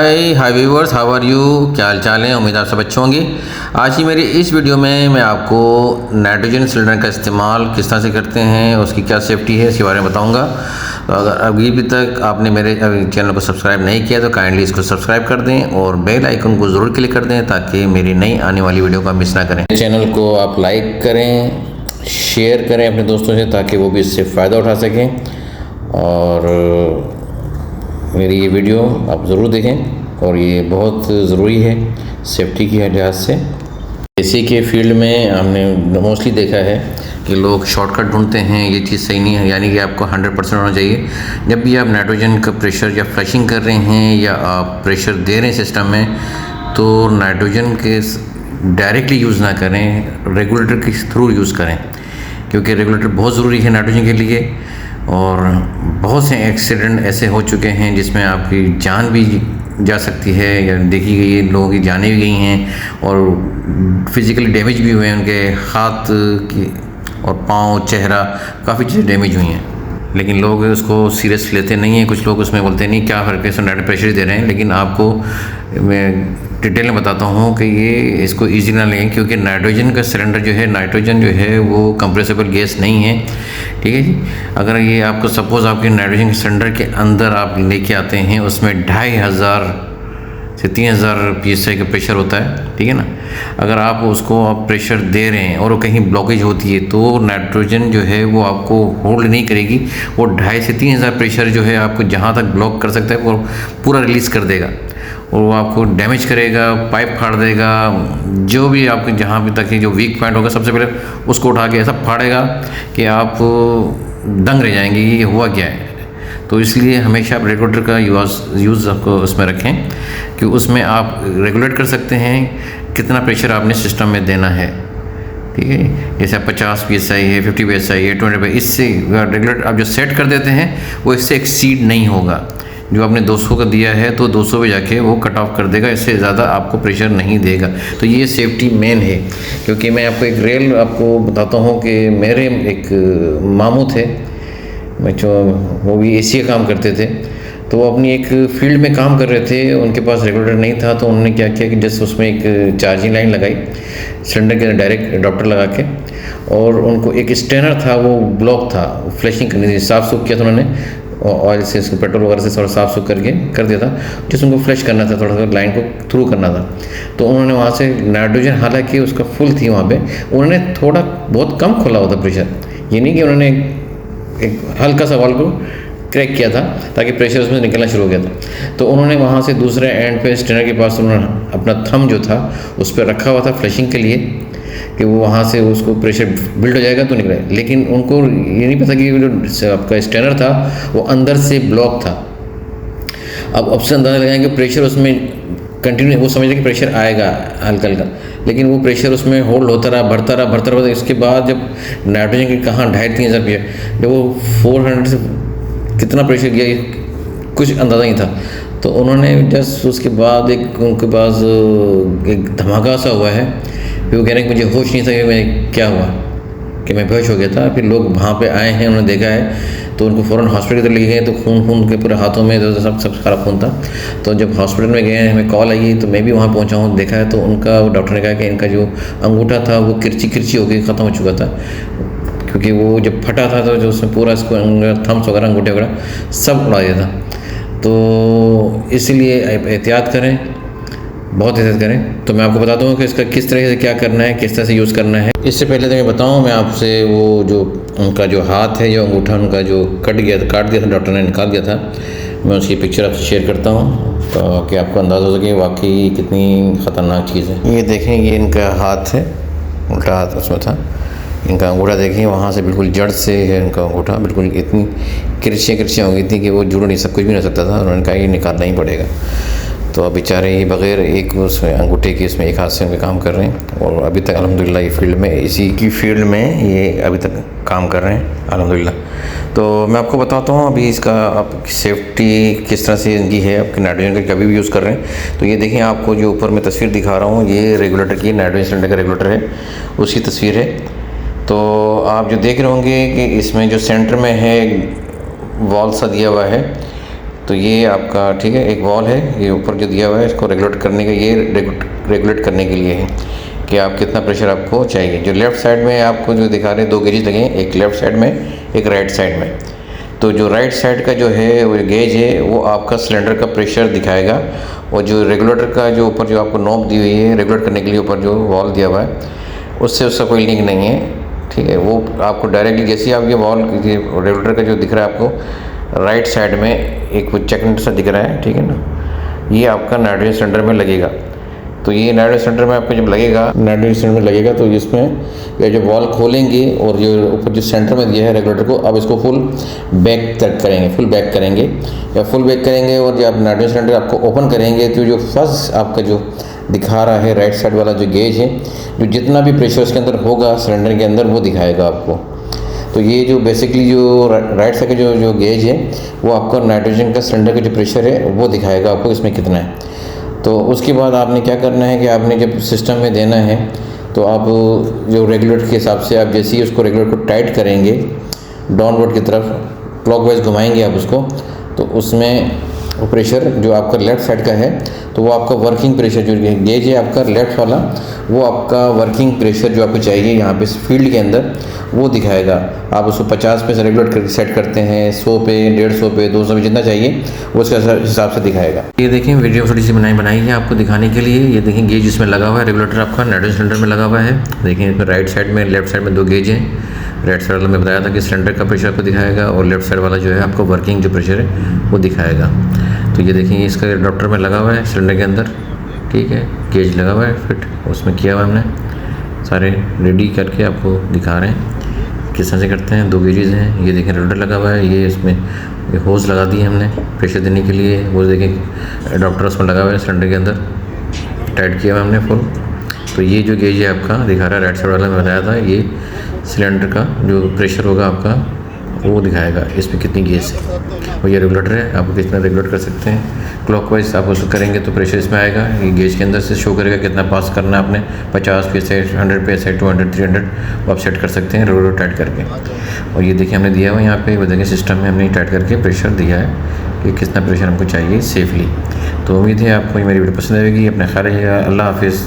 Hi viewers, how are you? क्या हाल चाल है? उम्मीद आप सब अच्छे होंगे। आज की मेरी इस वीडियो में मैं आपको नाइट्रोजन सिलेंडर का इस्तेमाल किस तरह से करते हैं, उसकी क्या सेफ्टी है, इसके बारे में बताऊंगा। तो अगर अभी तक आपने मेरे चैनल को सब्सक्राइब नहीं किया तो काइंडली इसको सब्सक्राइब कर दें और बेल आइकन को ज़रूर क्लिक कर दें ताकि मेरी नई आने वाली वीडियो का मिस ना करें। चैनल को आप लाइक करें, शेयर करें अपने दोस्तों से ताकि वो भी इससे फ़ायदा उठा सकें, और मेरी ये वीडियो आप ज़रूर देखें और ये बहुत ज़रूरी है सेफ्टी की लिहाज से। एसी के फील्ड में हमने मोस्टली देखा है कि लोग शॉर्टकट ढूंढते हैं, ये चीज़ सही नहीं है। यानी कि आपको 100% होना चाहिए। जब भी आप नाइट्रोजन का प्रेशर या फ्लशिंग कर रहे हैं या आप प्रेशर दे रहे हैं सिस्टम में, तो नाइट्रोजन के डायरेक्टली यूज़ ना करें, रेगुलेटर के थ्रू यूज़ करें, क्योंकि रेगुलेटर बहुत ज़रूरी है नाइट्रोजन के लिए। और बहुत से एक्सीडेंट ऐसे हो चुके हैं जिसमें आपकी जान भी जा सकती है या देखी गई है, लोगों की जानें भी गई हैं और फिज़िकली डैमेज भी हुए हैं, उनके हाथ की और पाँव, चेहरा, काफ़ी चीज़ें डैमेज हुई हैं। लेकिन लोग उसको सीरियस लेते नहीं हैं। कुछ लोग उसमें बोलते नहीं क्या फ़र्क है, नाइट्रोजन प्रेशर दे रहे हैं। लेकिन आपको मैं डिटेल में बताता हूँ कि ये इसको ईजी ना लें, क्योंकि नाइट्रोजन का सिलेंडर जो है, नाइट्रोजन जो है वो कंप्रेसिबल गैस नहीं है, ठीक है जी। अगर ये आपको सपोज़ आपके नाइट्रोजन के सिलेंडर के अंदर आप लेके आते हैं, उसमें 2500 से 3000 PSI का प्रेशर होता है, ठीक है ना। अगर आप उसको आप प्रेशर दे रहे हैं और वो कहीं ब्लॉकेज होती है तो नाइट्रोजन जो है वो आपको होल्ड नहीं करेगी। वो 2500 से 3000 प्रेशर जो है आपको जहाँ तक ब्लॉक कर सकता है वो पूरा रिलीज़ कर देगा और वो आपको डैमेज करेगा, पाइप फाड़ देगा, जो भी आपके जहाँ भी तक जो वीक पॉइंट होगा सबसे पहले उसको उठा के ऐसा फाड़ेगा कि आप दंग रह जाएंगे ये हुआ क्या है। तो इसलिए हमेशा आप रेगुलेटर का यूज़ आपको उसमें रखें कि उसमें आप रेगुलेट कर सकते हैं कितना प्रेशर आपने सिस्टम में देना है, ठीक है। जैसे आप 50 PSI है, 50 PSI है, 20 PSI, इससे रेगुलेटर आप जो सेट कर देते हैं वो इससे एक्सीड नहीं होगा। जो आपने 200 का दिया है तो 200 पे जाके वो कट ऑफ कर देगा, इससे ज़्यादा आपको प्रेशर नहीं देगा। तो ये सेफ्टी मेन है। क्योंकि मैं आपको एक रियल आपको बताता हूँ कि मेरे एक मामू थे, मैं जो वो भी एसी का काम करते थे, तो वो अपनी एक फील्ड में काम कर रहे थे, उनके पास रेगुलेटर नहीं था। तो उन्होंने क्या किया कि जस्ट उसमें एक चार्जिंग लाइन लगाई सिलेंडर के डायरेक्ट अडॉप्टर लगा के, और उनको एक स्टेनर था वो ब्लॉक था, फ्लशिंग करनी थी, साफ़ सुख किया था उन्होंने ऑयल से, इसको पेट्रोल वगैरह से थोड़ा साफ़ सुख करके कर दिया था, जिसमें उनको फ्लश करना था, थोड़ा सा लाइन को थ्रू करना था। तो उन्होंने वहाँ से नाइट्रोजन, हालांकि उसका फुल थी वहाँ पे, उन्होंने थोड़ा बहुत कम खोला होता प्रेशर, ये नहीं कि उन्होंने एक हल्का सा वाल्व को क्रैक किया था ताकि प्रेशर उसमें निकलना शुरू हो गया था। तो उन्होंने वहाँ से दूसरे एंड पे स्टेनर के पास उन्होंने अपना थंब जो था उस पर रखा हुआ था फ्लशिंग के लिए कि वो वहाँ से उसको प्रेशर बिल्ड हो जाएगा तो निकले। लेकिन उनको ये नहीं पता कि जो आपका स्टेनर था वो अंदर से ब्लॉक था। अब ऑप्शन अंदाजा लगाएंगे प्रेशर उसमें कंटिन्यू, वो समझ कि प्रेशर आएगा हल्का हल्का, लेकिन वो प्रेशर उसमें होल्ड होता रहा, बढ़ता रहा। इसके बाद जब नाइट्रोजन के कहाँ 2500-3000 जब वो 400 से कितना प्रेशर गया कुछ अंदाज़ा नहीं था। तो उन्होंने जस्ट उसके बाद एक उनके पास एक धमाका सा हुआ है, फिर वो कह रहे हैं कि मुझे होश नहीं था कि मैं क्या हुआ, कि मैं बेहोश हो गया था। फिर लोग वहाँ पे आए हैं, उन्होंने देखा है तो उनको फ़ौरन हॉस्पिटल की तरफ ले गए, तो खून के पूरे हाथों में तो सब सारा खून था। तो जब हॉस्पिटल में गए, हमें कॉल आई तो मैं भी वहाँ पहुँचा हूँ, देखा है तो उनका डॉक्टर ने कहा कि इनका जो अंगूठा था वो किरची हो गई, ख़त्म हो चुका था, क्योंकि वो जब फटा था तो जो उसमें पूरा इसको थम्स वगैरह अंगूठे वगैरह सब उड़ा दिया था। तो इसलिए एहतियात करें, बहुत एहतियात करें। तो मैं आपको बताता हूँ कि इसका किस तरह से क्या करना है, किस तरह से यूज़ करना है। इससे पहले तो मैं बताऊँ मैं आपसे, वो जो उनका जो हाथ है, जो अंगूठा उनका जो काट दिया था, डॉक्टर ने निकाल दिया था, मैं उसकी पिक्चर आपसे शेयर करता हूँ ताकि आपको अंदाज़ा हो सके वाकई कितनी ख़तरनाक चीज़ है। ये देखें, ये इनका हाथ है, उल्टा हाथ उसमें था। इनका अंगूठा देखिए, वहाँ से बिल्कुल जड़ से है इनका अंगूठा, बिल्कुल इतनी किरचियाँ हो गई थी कि वो जुड़ नहीं कुछ भी नहीं सकता था। उन्होंने कहा ये निकालना ही पड़ेगा। तो अब बेचारे ही बग़ैर एक उसमें अंगूठे की इसमें एक हाथ से उनके काम कर रहे हैं, और अभी तक अल्हम्दुलिल्लाह ये फील्ड में, इसी की फील्ड में ये अभी तक काम कर रहे हैं अल्हम्दुलिल्लाह। तो मैं आपको बताता हूँ अभी इसका आप सेफ्टी किस तरह से इनकी है, आपके नाइट्रोजन का कभी भी यूज़ कर रहे हैं। तो ये देखें, आपको जो ऊपर मैं तस्वीर दिखा रहा हूँ ये रेगुलेटर की, नाइट्रोजन सिलेंडर का रेगुलेटर है, उसकी तस्वीर है। तो आप जो देख रहे होंगे कि इसमें जो सेंटर में है वॉल सा दिया हुआ है, तो ये आपका ठीक है, एक वॉल है, ये ऊपर जो दिया हुआ है इसको रेगुलेट करने का, ये रेगुलेट करने के लिए है कि आप कितना प्रेशर आपको चाहिए। जो लेफ़्ट साइड में आपको जो दिखा रहे हैं 2 गेजेस लगे हैं, एक लेफ़्ट साइड में, एक राइट साइड में। तो जो राइट साइड का जो है वो गेज है वो आपका सिलेंडर का प्रेशर दिखाएगा, और जो रेगुलेटर का जो ऊपर जो आपको नॉब दी हुई है रेगुलेट करने के लिए ऊपर जो वॉल दिया हुआ है उससे उसका कोई लिंक नहीं है, ठीक है। वो आपको डायरेक्टली जैसे ही आप ये वॉल रेगुलेटर का जो दिख रहा है आपको राइट साइड में एक चेक सा दिख रहा है, ठीक है ना, ये आपका नाइट्रोजन सिलेंडर में लगेगा। तो ये नाइट्रोजन सिलेंडर में आपको जब लगेगा, नाइट्रोजन सिलेंडर में लगेगा तो इसमें ये जो वॉल खोलेंगे और जो ऊपर जो सेंटर में दिया है रेगुलेटर को, अब इसको फुल बैक तक करेंगे, फुल बैक करेंगे या फुल बैक करेंगे, और जब आप नाइट्रोजन सिलेंडर आपको ओपन करेंगे तो जो फर्स्ट आपका जो दिखा रहा है राइट साइड वाला जो गेज है, जो जितना भी प्रेशर उसके अंदर होगा सिलेंडर के अंदर वो दिखाएगा आपको। तो ये जो बेसिकली जो राइट साइड का जो गेज है वो आपका नाइट्रोजन का सिलेंडर का जो प्रेशर है वो दिखाएगा आपको इसमें कितना है। तो उसके बाद आपने क्या करना है कि आपने जब सिस्टम में देना है तो आप जो रेगुलेटर के हिसाब से आप जैसे ही उसको रेगुलेटर को टाइट करेंगे डाउनवर्ड की तरफ क्लॉकवाइज घुमाएंगे आप उसको, तो उसमें प्रेशर जो आपका लेफ़्ट साइड का है तो वो आपका वर्किंग प्रेशर जो गेज है आपका लेफ़्ट वाला, वो आपका वर्किंग प्रेशर जो आपको चाहिए यहाँ पे फील्ड के अंदर वो दिखाएगा। आप उसको 50 पे से रेगुलेट कर सेट करते हैं, 100 पे, 150 पे, 200 पे, जितना चाहिए वो उसके हिसाब से दिखाएगा। ये देखें वीडियो थोड़ी सी बनाई है आपको दिखाने के लिए। ये देखें गेज इसमें लगा हुआ है, रेगुलेटर आपका नाइट्रोजन सिलेंडर में लगा हुआ है। देखें इसमें राइट साइड में, लेफ्ट साइड में 2 गेज हैं। राइट साइड वाला मैं बताया था कि सिलेंडर का प्रेशर आपको दिखाएगा, और लेफ्ट साइड वाला जो है आपको वर्किंग जो प्रेशर है वो दिखाएगा। तो ये देखिए इसका एडाप्टर में लगा हुआ है सिलेंडर के अंदर, ठीक है, गेज लगा हुआ है फिट, उसमें किया हुआ हमने सारे रेडी करके आपको दिखा रहे हैं किस तरह से करते हैं। 2 गेजेस हैं, ये देखें रेगुलेटर लगा हुआ है, ये इसमें होज लगा दी है हमने प्रेशर देने के लिए, वो देखें एडाप्टर उसमें लगा हुआ है सिलेंडर के अंदर, टाइट किया हुआ हमने फुल। तो ये जो गेज है आपका दिखा रहा है राइट साइड वाला मैं बताया था, ये सिलेंडर का जो प्रेशर होगा आपका वो दिखाएगा इसमें कितनी गेज है। और ये रेगुलेटर है, आप कितना रेगुलेट कर सकते हैं क्लॉकवाइज आप उसको करेंगे तो प्रेशर इसमें आएगा। ये गेज के अंदर से शो करेगा कितना पास करना है आपने, 50 पे से 100 पे से 200 300 वो आप सेट कर सकते हैं रेगुलेटर टाइट करके। और ये देखिए हमने दिया हुआ यहाँ पे, वो देखिए सिस्टम में हमने टाइट करके प्रेशर दिया है कि कितना प्रेशर हमको चाहिए सेफली। तो उम्मीद है आपको ये मेरी वीडियो पसंद आएगी। अपना ख्याल रखिएगा। अल्लाह हाफिज़।